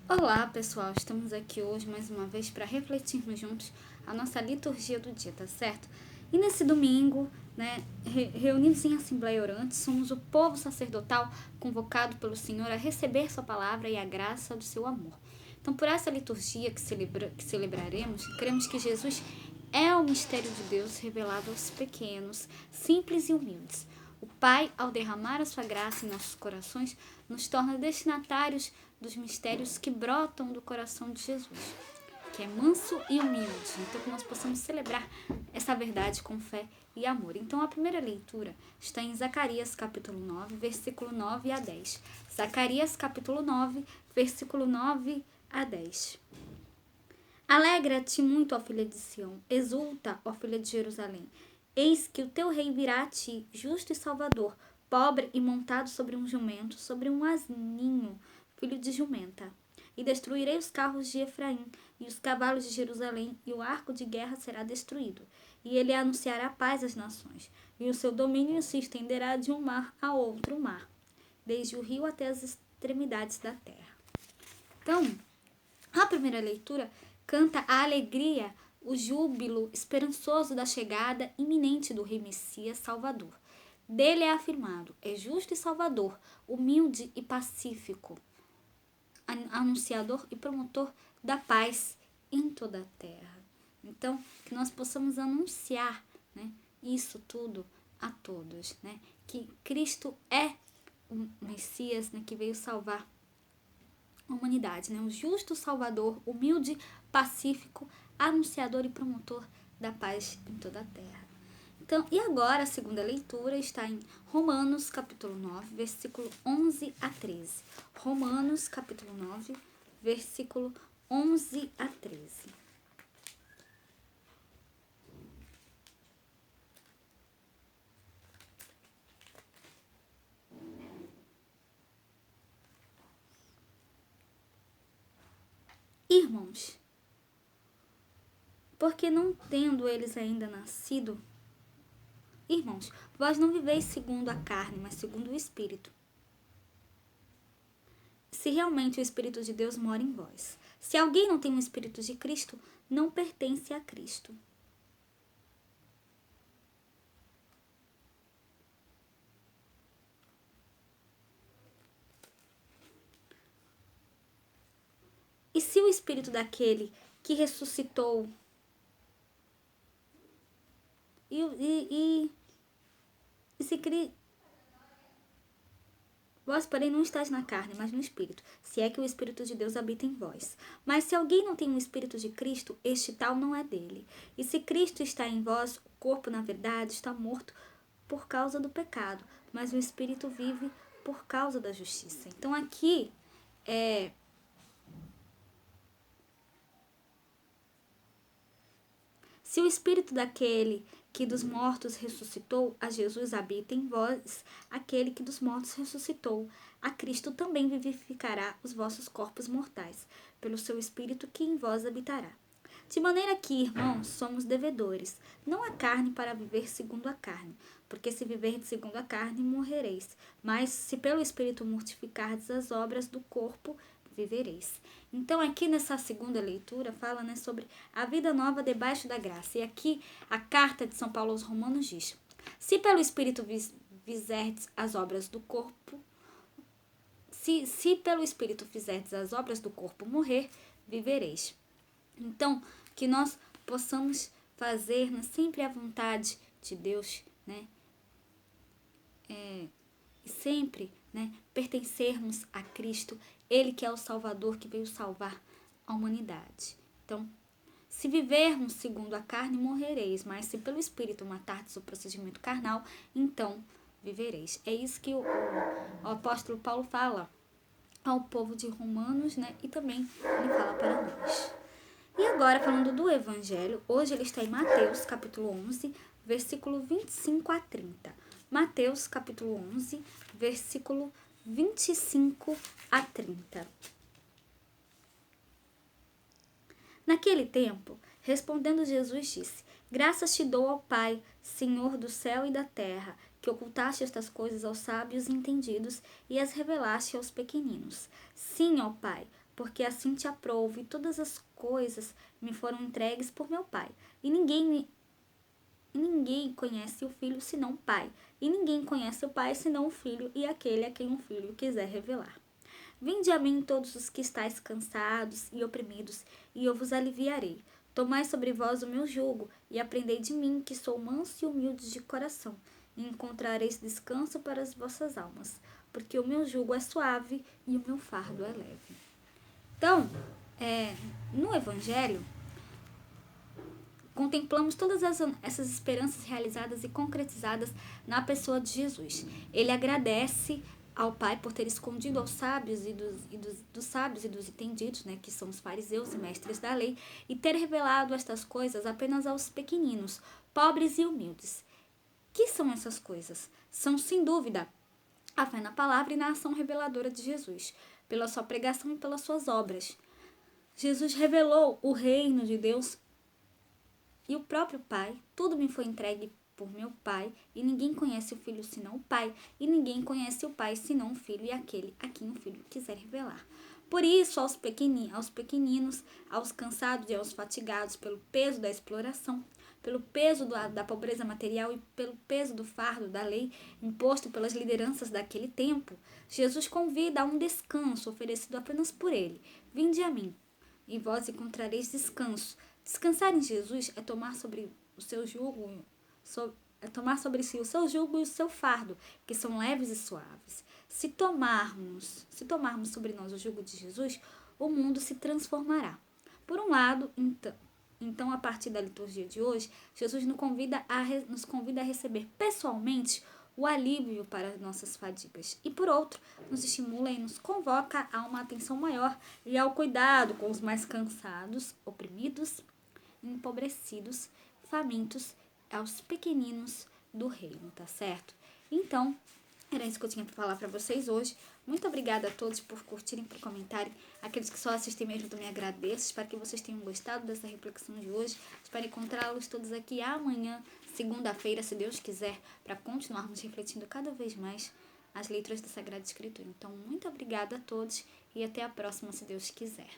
Olá pessoal, estamos aqui hoje mais uma vez para refletirmos juntos a nossa liturgia do dia, tá certo? E nesse domingo, reunidos em Assembleia Orante, somos o povo sacerdotal convocado pelo Senhor a receber sua palavra e a graça do seu amor. Então, por essa liturgia que celebraremos, cremos que Jesus é o mistério de Deus revelado aos pequenos, simples e humildes. O Pai, ao derramar a sua graça em nossos corações, nos torna destinatários dos mistérios que brotam do coração de Jesus, que é manso e humilde. Então, que nós possamos celebrar essa verdade com fé e amor. Então, a primeira leitura está em Zacarias, capítulo 9, versículo 9 a 10. Zacarias, capítulo 9, versículo 9 a 10. Alegra-te muito, ó filha de Sião, exulta, ó filha de Jerusalém. Eis que o teu rei virá a ti, justo e salvador, pobre e montado sobre um jumento, sobre um asninho, filho de jumenta. E destruirei os carros de Efraim, e os cavalos de Jerusalém, e o arco de guerra será destruído. E ele anunciará paz às nações, e o seu domínio se estenderá de um mar a outro mar, desde o rio até as extremidades da terra. Então, a primeira leitura canta a alegria, o júbilo esperançoso da chegada iminente do Rei Messias Salvador. Dele é afirmado, é justo e salvador, humilde e pacífico, anunciador e promotor da paz em toda a terra. Então, que nós possamos anunciar, isso tudo a todos, que Cristo é o Messias, que veio salvar a humanidade, o justo salvador, humilde, pacífico, anunciador e promotor da paz em toda a terra. Então, e agora a segunda leitura está em Romanos capítulo 9, versículo 11 a 13. Romanos capítulo 9, versículo 11 a 13. Irmãos, porque não tendo eles ainda nascido, irmãos, vós não viveis segundo a carne, mas segundo o Espírito. Se realmente o Espírito de Deus mora em vós. Se alguém não tem o Espírito de Cristo, não pertence a Cristo. E se o Espírito daquele que ressuscitou e se vós, porém, não estáis na carne, mas no Espírito, se é que o Espírito de Deus habita em vós. Mas se alguém não tem o Espírito de Cristo, este tal não é dele. E se Cristo está em vós, o corpo, na verdade, está morto por causa do pecado, mas o Espírito vive por causa da justiça. Então, aqui, se o Espírito daquele que dos mortos ressuscitou a Jesus habita em vós, aquele que dos mortos ressuscitou a Cristo também vivificará os vossos corpos mortais, pelo seu Espírito que em vós habitará. De maneira que, irmãos, somos devedores, não a carne para viver segundo a carne, porque se viverdes segundo a carne, morrereis. Mas se pelo Espírito mortificardes as obras do corpo, vivereis. Então, aqui nessa segunda leitura, fala sobre a vida nova debaixo da graça. E aqui a carta de São Paulo aos Romanos diz: se pelo Espírito fizerdes as obras do corpo, se pelo Espírito fizerdes as obras do corpo morrer, vivereis. Então, que nós possamos fazer sempre a vontade de Deus, e sempre, pertencermos a Cristo, Ele que é o Salvador, que veio salvar a humanidade. Então, se vivermos segundo a carne, morrereis, mas se pelo Espírito matardes o procedimento carnal, então vivereis. É isso que o apóstolo Paulo fala ao povo de Romanos, e também ele fala para nós. E agora, falando do Evangelho, hoje ele está em Mateus, capítulo 11, versículo 25 a 30. Mateus, capítulo 11, versículo 25 a 30. Naquele tempo, respondendo Jesus disse: graças te dou, ó Pai, Senhor do céu e da terra, que ocultaste estas coisas aos sábios e entendidos e as revelaste aos pequeninos. Sim, ó Pai, porque assim te aprouve, e todas as coisas me foram entregues por meu Pai. E ninguém conhece o Filho senão o Pai. E ninguém conhece o Pai senão o Filho e aquele a quem o Filho quiser revelar. Vinde a mim todos os que estáis cansados e oprimidos, e eu vos aliviarei. Tomai sobre vós o meu jugo, e aprendei de mim, que sou manso e humilde de coração, e encontrareis descanso para as vossas almas, porque o meu jugo é suave e o meu fardo é leve. Então, no Evangelho, contemplamos todas essas esperanças realizadas e concretizadas na pessoa de Jesus. Ele agradece ao Pai por ter escondido aos sábios dos sábios e dos entendidos, né, que são os fariseus e mestres da lei, e ter revelado estas coisas apenas aos pequeninos, pobres e humildes. Que são essas coisas? São, sem dúvida, a fé na palavra e na ação reveladora de Jesus, pela sua pregação e pelas suas obras. Jesus revelou o reino de Deus e o próprio Pai. Tudo me foi entregue por meu Pai, e ninguém conhece o Filho senão o Pai, e ninguém conhece o Pai senão o Filho e aquele a quem o Filho quiser revelar. Por isso, aos pequeninos, aos cansados e aos fatigados pelo peso da exploração, pelo peso da pobreza material e pelo peso do fardo da lei imposto pelas lideranças daquele tempo, Jesus convida a um descanso oferecido apenas por ele. Vinde a mim, e vós encontrareis descanso. Descansar em Jesus é tomar sobre o seu jugo, é tomar sobre si o seu jugo e o seu fardo, que são leves e suaves. Se tomarmos sobre nós o jugo de Jesus, o mundo se transformará. Por um lado, então a partir da liturgia de hoje, Jesus nos convida a receber pessoalmente o alívio para as nossas fadigas. E por outro, nos estimula e nos convoca a uma atenção maior e ao cuidado com os mais cansados, oprimidos, empobrecidos, famintos, aos pequeninos do reino, tá certo? Então, era isso que eu tinha para falar para vocês hoje. Muito obrigada a todos por curtirem, por comentarem. Aqueles que só assistem mesmo, também agradeço. Espero que vocês tenham gostado dessa reflexão de hoje. Espero encontrá-los todos aqui amanhã, segunda-feira, se Deus quiser, para continuarmos refletindo cada vez mais as leituras da Sagrada Escritura. Então, muito obrigada a todos e até a próxima, se Deus quiser.